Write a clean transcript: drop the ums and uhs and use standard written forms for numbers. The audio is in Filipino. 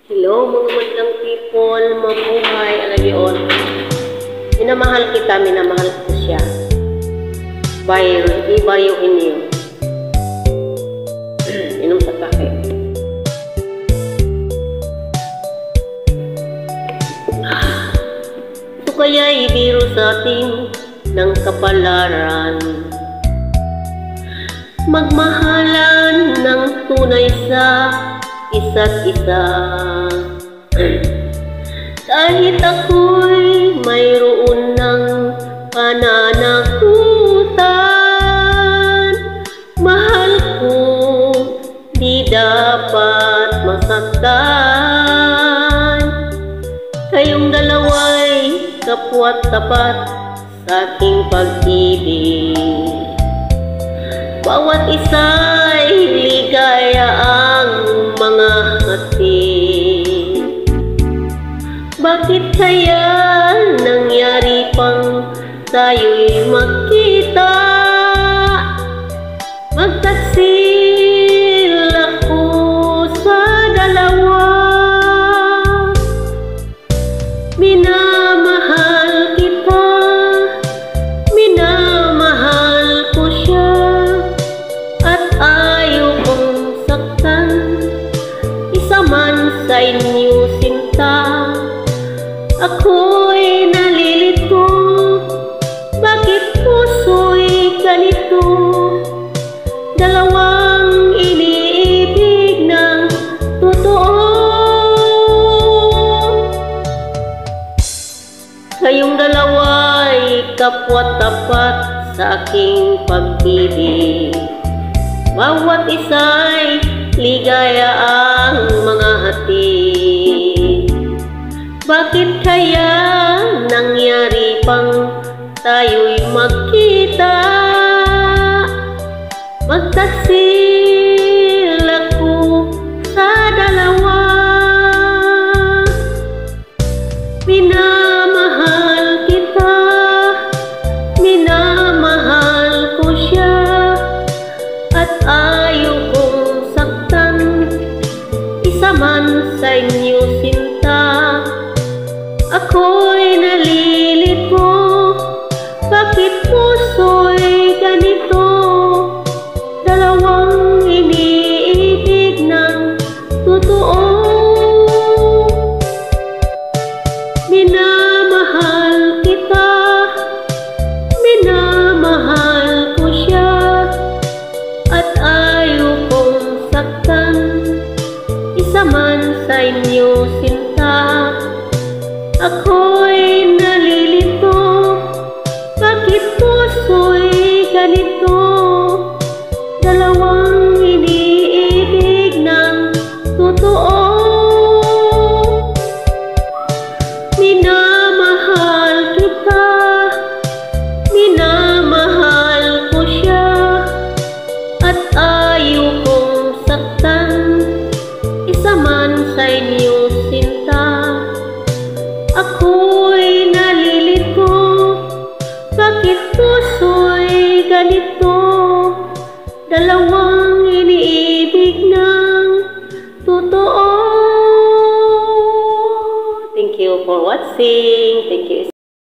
Hello mga madlang people, mabuhay, alayon. Minamahal kita, minamahal ko siya. Ibayuhin niyo. Inom sa kape. Ito kaya ibiro sa ating ng kapalaran. Magmahalan ng tunay sa isa't isa. Kahit ako'y mayroon ng pananakutan, mahal ko di dapat masaktan. Kayong dalawa'y kapwa't tapat sa aking pag-ibig. Bawat isa'y ligaya ang mga hatid. Bakit kaya nangyari pang tayo'y magkita? Magtaksil ako sa dalawa. Minamahal kita, minamahal ko siya, at ayaw kong saktan isa man sa inyo sinta. Ako'y nalilito, bakit puso'y ganito? Dalawang iniibig ng totoo. Kayong dalawa'y kapwa't tapat sa aking pag-ibig. Bawat isa'y ligaya ang mga hatid. Bakit kaya nangyari pang tayo'y magkita? Magtaksil ako sa dalawa. Minamahal kita, minamahal ko siya, at ayaw kong saktan isa man sa inyo sinta. Ako'y nalilito, bakit puso'y ganito? Dalawang iniibig ng totoo. Minamahal kita, minamahal ko siya, at ayaw kong saktan isa man sa inyo sinta. Ako'y nalilito, bakit puso'y ganito? Dalawang iniibig ng totoo. Minamahal kita, minamahal ko siya, at ayaw kong saktan isa man sa inyo sinta. Ako'y nalilito, bakit puso'y ganito? Dalawang iniibig ng totoo. Thank you for watching. Thank you.